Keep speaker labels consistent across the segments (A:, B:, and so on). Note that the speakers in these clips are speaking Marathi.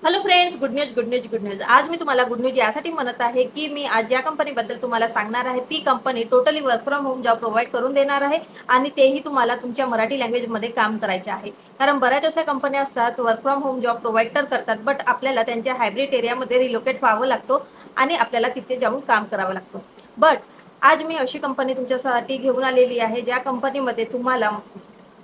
A: Hello friends, good news. आज मी तुम्हाला गुड न्यूज यासाठी म्हणत आहे की मी आज ज्या कंपनीबद्दल तुम्हाला सांगणार आहे ती company totally work from home job provide करून देणार आहे आणि तेही तुम्हाला तुमच्या मराठी लँग्वेजमध्ये काम करायचे आहे। कारण बऱ्याच अशा कंपन्या असतात work from home job provide तर करतात, बट आपल्याला त्यांच्या हायब्रिड एरियामध्ये रिलोकेट व्हावं लागतो आणि आपल्याला तिथे जाऊन काम करावं लागतं। बट आज मी अशी कंपनी तुमच्यासाठी घेऊन आलेली आहे ज्या कंपनीमध्ये तुम्हाला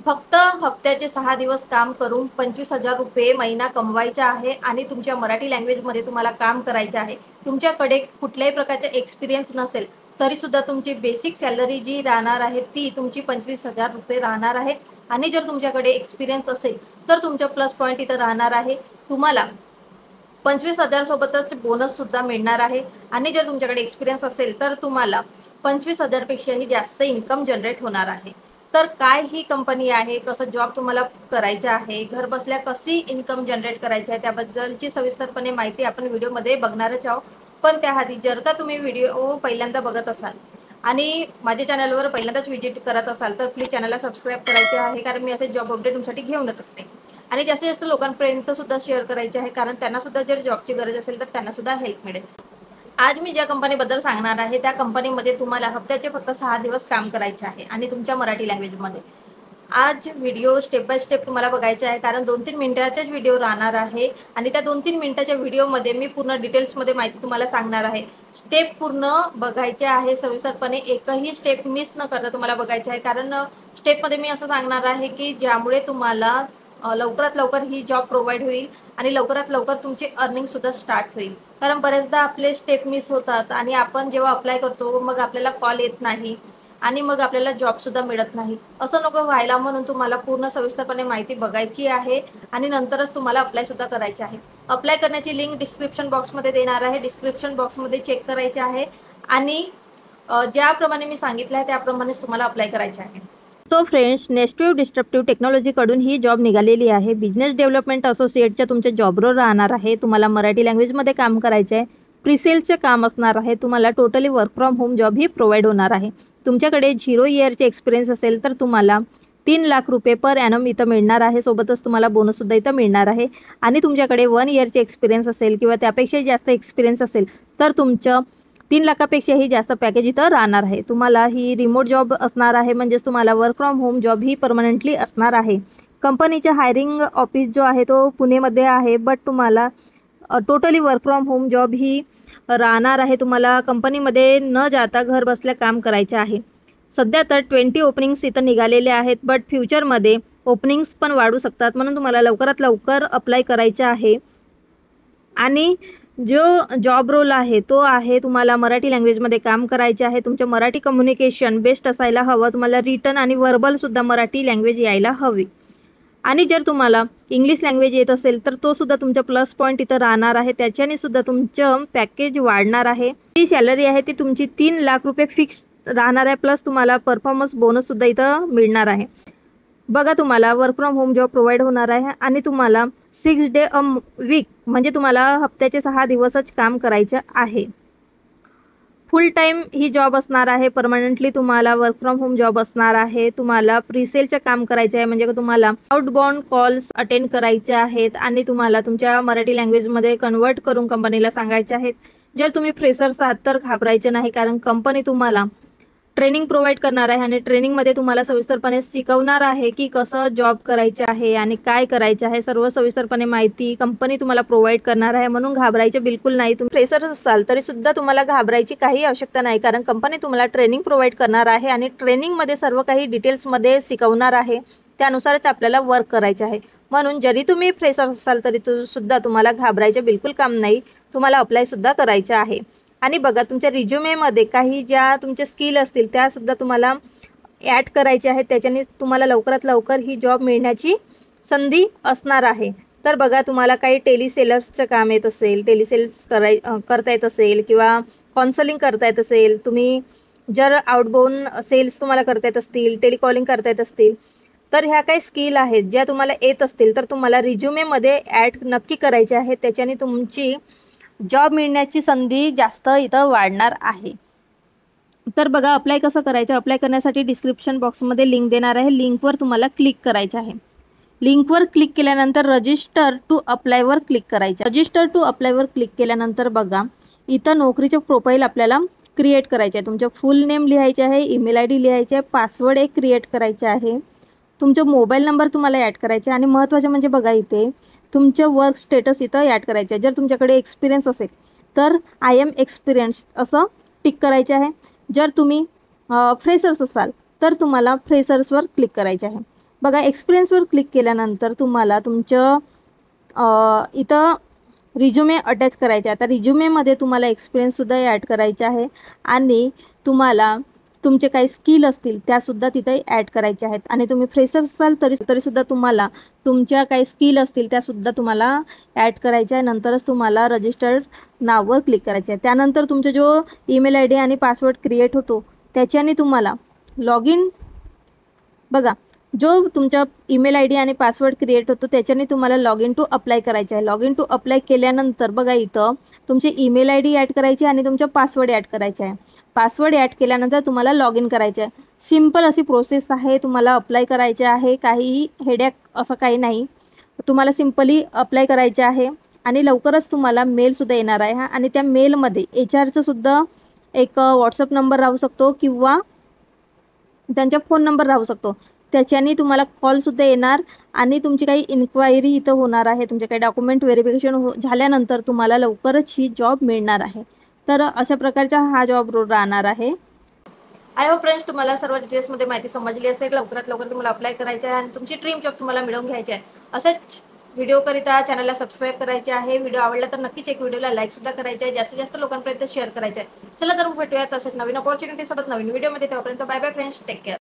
A: फक्त हप्त्याचे 6 दिवस काम करून 25,000 रुपये महिना कमवायचा आहे आणि तुमच्या मराठी लँग्वेजमध्ये तुम्हाला काम करायचे आहे। तुमच्याकडे कुठल्याही प्रकारचा एक्सपिरियन्स नसेल तरी सुद्धा तुमची बेसिक सॅलरी जी राहणार आहे ती तुमची 25,000 रुपये राहणार आहे आणि जर तुमच्याकडे एक्सपिरियन्स असेल तर तुमचा प्लस पॉईंट इथं राहणार आहे। तुम्हाला 25,000 सोबतच बोनस सुद्धा मिळणार आहे आणि जर तुमच्याकडे एक्सपिरियन्स असेल तर तुम्हाला 25,000 पेक्षाही जास्त इन्कम जनरेट होणार आहे। तर काय ही कंपनी आहे, कसं जॉब तुम्हाला करायचं आहे, घर बसल्या कशी इन्कम जनरेट करायची आहे त्याबद्दलची सविस्तरपणे माहिती आपण व्हिडिओमध्ये बघणारच आहोत। पण त्याआधी जर का तुम्ही व्हिडिओ पहिल्यांदा बघत असाल आणि माझ्या चॅनलवर पहिल्यांदाच व्हिजिट करत असाल तर प्लीज चॅनलला सबस्क्राईब करायचे आहे, कारण मी असे जॉब अपडेट तुमच्यासाठी घेऊनच असते आणि जास्तीत जास्त लोकांपर्यंत सुद्धा शेअर करायचे आहे, कारण त्यांना सुद्धा जर जॉबची गरज असेल तर त्यांना सुद्धा हेल्प मिळेल। आज मी ज्या कंपनीबद्दल सांगणार आहे त्या कंपनीमध्ये तुम्हाला हप्त्याचे फक्त 6 दिवस काम करायचे आहे आणि तुमच्या मराठी लँग्वेजमध्ये। आज व्हिडिओ स्टेप बाय स्टेप तुम्हाला बघायचा आहे, कारण 2-3 मिनिटाचाच व्हिडिओ राहणार आहे आणि त्या 2-3 मिनिटाच्या व्हिडिओमध्ये मी पूर्ण डिटेल्समध्ये माहिती तुम्हाला सांगणार आहे। स्टेप पूर्ण बघायचे आहे सविस्तरपणे, एकही स्टेप मिस न करता तुम्हाला बघायचे आहे, कारण स्टेपमध्ये मी असं सांगणार आहे की ज्यामुळे तुम्हाला लवकरात लवकर ही जॉब प्रोव्हाइड होईल आणि लवकरात लवकर तुमची अर्निंग सुद्धा स्टार्ट होईल। कारण बरेचदा आपले स्टेप मिस होतात आणि आपण जेव्हा अप्लाय करतो मग आपल्याला कॉल येत नाही आणि मग आपल्याला जॉब सुद्धा मिळत नाही। असं नको व्हायला म्हणून तुम्हाला पूर्ण सविस्तरपणे माहिती बघायची आहे आणि नंतरच तुम्हाला अप्लाय सुद्धा करायचे आहे। अप्लाय करण्याची लिंक डिस्क्रिप्शन बॉक्समध्ये देणार आहे, डिस्क्रिप्शन बॉक्समध्ये चेक करायचे आहे आणि ज्याप्रमाणे मी सांगितलं आहे त्याप्रमाणेच तुम्हाला अप्लाय करायचे आहे। सो फ्रेंड्स, नेस्टिव्ह डिस्ट्रप्टिव्ह टेक्नॉलॉजीकडून ही जॉब निघालेली आहे। बिझनेस डेव्हलपमेंट असोसिएटच्या तुमच्या जॉब रोल राहणार आहे। तुम्हाला मराठी लँग्वेजमध्ये काम करायचे आहे, प्रीसेल्सचे काम असणार आहे, तुम्हाला totally work from home job he provide होणार आहे। तुमच्याकडे 0 इयरचे एक्सपिरियन्स असेल तर तुम्हाला 3 लाख रुपये पर ॲनम इथं मिळणार आहे, सोबतच तुम्हाला बोनससुद्धा इथं मिळणार आहे। आणि तुमच्याकडे 1 इयरचे एक्सपिरियन्स असेल किंवा त्यापेक्षाही जास्त एक्सपिरियन्स असेल तर तुमचं 3 लाखापेक्षाही जास्त पॅकेज इथं राहणार आहे। तुम्हाला ही रिमोट जॉब असणार आहे, म्हणजेच तुम्हाला work from home job he permanently असणार आहे। कंपनीचा हायरिंग ऑफिस जो आहे तो पुणेमध्ये आहे, बट तुम्हाला totally work from home job ही राहणार आहे। तुम्हाला कंपनीमध्ये न जाता घर बसल्या काम करायचे आहे। सध्या तर 20 ओपनिंग्स इथं निघालेले आहेत, बट फ्युचरमध्ये ओपनिंग्स पण वाढू शकतात, म्हणून तुम्हाला लवकरात लवकर अप्लाय करायचे आहे। आणि जो जॉब रोल आहे तो आहे तुम्हाला मराठी लँग्वेजमध्ये काम करायचे आहे। तुमचं मराठी कम्युनिकेशन बेस्ट असायला हवं, तुम्हाला रिटन आणि वर्बलसुद्धा मराठी लँग्वेज यायला हवी। आणि जर तुम्हाला इंग्लिश लँग्वेज येत असेल तर तो सुद्धा तुमचा प्लस पॉईंट इथं राहणार आहे, त्याच्याने सुद्धा तुमचं पॅकेज वाढणार आहे। ती सॅलरी आहे ती तुमची 3 लाख रुपये फिक्स राहणार आहे, प्लस तुम्हाला परफॉर्मन्स बोनससुद्धा इथं मिळणार आहे। बघा, तुम्हाला work from home job provide होणार आहे आणि तुम्हाला 6 डे अ वीक म्हणजे तुम्हाला हप्त्याचे 6 दिवसच काम करायचं आहे। फुल टाईम ही जॉब असणार आहे, परमनंटली तुम्हाला वर्क फ्रॉम होम जॉब असणार आहे। तुम्हाला प्रीसेलचं काम करायचं आहे, म्हणजे तुम्हाला आउटबाउंड कॉल्स अटेंड करायचे आहेत आणि तुम्हाला तुमच्या मराठी लँग्वेजमध्ये कन्वर्ट करून कंपनीला सांगायचे आहेत। जर तुम्ही फ्रेशर्स आहात तर घाबरायचे नाही, कारण कंपनी तुम्हाला ट्रेनिंग प्रोव्हाइड करणार आहे आणि ट्रेनिंगमध्ये तुम्हाला सविस्तरपणे शिकवणार आहे की कसं जॉब करायचे आहे आणि काय करायचे आहे। सर्व सविस्तरपणे माहिती कंपनी तुम्हाला प्रोव्हाइड करणार आहे, म्हणून घाबरायचे बिलकुल नाही। तुम्ही फ्रेशर्स असाल तरी सुद्धा तुम्हाला घाबरायची काही आवश्यकता नाही, कारण कंपनी तुम्हाला ट्रेनिंग प्रोव्हाइड करणार आहे आणि ट्रेनिंगमध्ये सर्व काही डिटेल्समध्ये शिकवणार आहे, त्यानुसारच आपल्याला वर्क करायचे आहे। म्हणून जरी तुम्ही फ्रेशर्स असाल तरी सुद्धा तुम्हाला घाबरायचे बिलकुल काम नाही, तुम्हाला अप्लाय सुद्धा करायचे आहे। आणि बघा, तुमच्या रिझ्युमेमध्ये काही ज्या तुमच्या स्किल असतील त्यासुद्धा तुम्हाला ॲड करायचे आहेत, त्याच्याने तुम्हाला लवकरात लवकर ही जॉब मिळण्याची संधी असणार आहे। तर बघा, तुम्हाला काही टेलिसेलर्सचं काम येत असेल, टेलिसेल्स करता येत असेल किंवा काउन्सलिंग करता येत असेल, तुम्ही जर आउटबाउंड सेल्स तुम्हाला करता येत असतील, टेलिकॉलिंग करता येत असतील, तर ह्या काही स्किल आहेत ज्या तुम्हाला येत असतील तर तुम्हाला रिझ्युमेमध्ये ॲड नक्की करायचे आहेत, त्याच्याने तुमची जॉब मिळण्याची संधी जास्त इथं वाढणार आहे। तर बघा, अप्लाय कसं करायचं, अप्लाय करण्यासाठी डिस्क्रिप्शन बॉक्समध्ये लिंक देणार आहे, लिंकवर तुम्हाला क्लिक करायचं आहे। लिंकवर क्लिक केल्यानंतर रजिस्टर टू अप्लायवर क्लिक करायचं. रजिस्टर टू अप्लायवर क्लिक केल्यानंतर बघा इथं नोकरीचं प्रोफाईल आपल्याला क्रिएट करायचं आहे. तुमचं फुल नेम लिहायचे आहे, ईमेल आय डी लिहायचे आहे, पासवर्ड एक क्रिएट करायचे आहे, तुमचं मोबाईल नंबर तुम्हाला ॲड करायचे आणि महत्त्वाचं म्हणजे बघा इथे तुमचं वर्क स्टेटस इथं ॲड करायचं आहे. जर तुमच्याकडे एक्सपिरियन्स असेल तर आय एम एक्सपिरियन्स असं टिक करायचे आहे. जर तुम्ही फ्रेशर्स असाल तर तुम्हाला फ्रेशर्सवर क्लिक करायचे आहे. बघा एक्सपिरियन्सवर क्लिक केल्यानंतर तुम्हाला तुमचं इथं रिझ्युमे अटॅच करायचे. आता रिझ्युमेमध्ये तुम्हाला एक्सपिरियन्ससुद्धा ॲड करायचे आहे आणि तुम्हाला तुमचे काही स्किल असतील त्यासुद्धा तिथे ॲड करायचे आहेत. आणि तुम्ही फ्रेशर्स असाल तरीसुद्धा तुम्हाला तुमच्या काही स्किल असतील त्यासुद्धा तुम्हाला ॲड करायच्या आहे. नंतरच तुम्हाला रजिस्टर्ड नाववर क्लिक करायचे आहे. त्यानंतर तुमचा जो ईमेल आय डी आणि पासवर्ड क्रिएट होतो त्याच्याने तुम्हाला लॉग इन, बघा जो तुमचा ईमेल आय डी आणि पासवर्ड क्रिएट होतो त्याच्याने तुम्हाला लॉग इन टू अप्लाय करायचं आहे. लॉग इन टू अप्लाय केल्यानंतर बघा इथं तुमचे ईमेल आय डी ॲड करायची आणि तुमचा पासवर्ड ॲड करायचा आहे. पासवर्ड ॲड केल्यानंतर तुम्हाला लॉग इन करायचं आहे. सिम्पल अशी प्रोसेस आहे. तुम्हाला अप्लाय करायचे आहे, काहीही हेडॅक असं काही नाही. तुम्हाला सिम्पली अप्लाय करायचे आहे आणि लवकरच तुम्हाला मेलसुद्धा येणार आहे. आणि त्या मेलमध्ये HR सुद्धा एक व्हॉट्सअप नंबर राहू शकतो किंवा त्यांचा फोन नंबर राहू शकतो. त्याच्याने तुम्हाला कॉलसुद्धा येणार आणि तुमची काही इन्क्वायरी इथं होणार आहे. तुमचे काही डॉक्युमेंट व्हेरिफिकेशन झाल्यानंतर तुम्हाला लवकरच ही जॉब मिळणार आहे. तर अशा प्रकारचा हा जॉब रोल राहणार आहे. आय होप फ्रेंड्स तुम्हाला सर्व डिटेल्समध्ये माहिती समजली असेल. लवकरात लवकर तुम्हाला अप्लाय करायचे आहे आणि तुमची ड्रीम जॉब तुम्हाला मिळवून घ्यायची आहे. असंच व्हिडिओकरिता चॅनलला सबस्क्राईब करायचे आहे. व्हिडिओ आवडला तर नक्कीच एक व्हिडिओला लाईकसुद्धा करायचे आहे. जास्तीत जास्त लोकांपर्यंत शेअर करायचे आहे. चला तर भेटूया तसंच नवीन अपॉर्च्युनिटीसोबत नवीन व्हिडिओमध्ये. तेव्हापर्यंत bye bye friends, take care.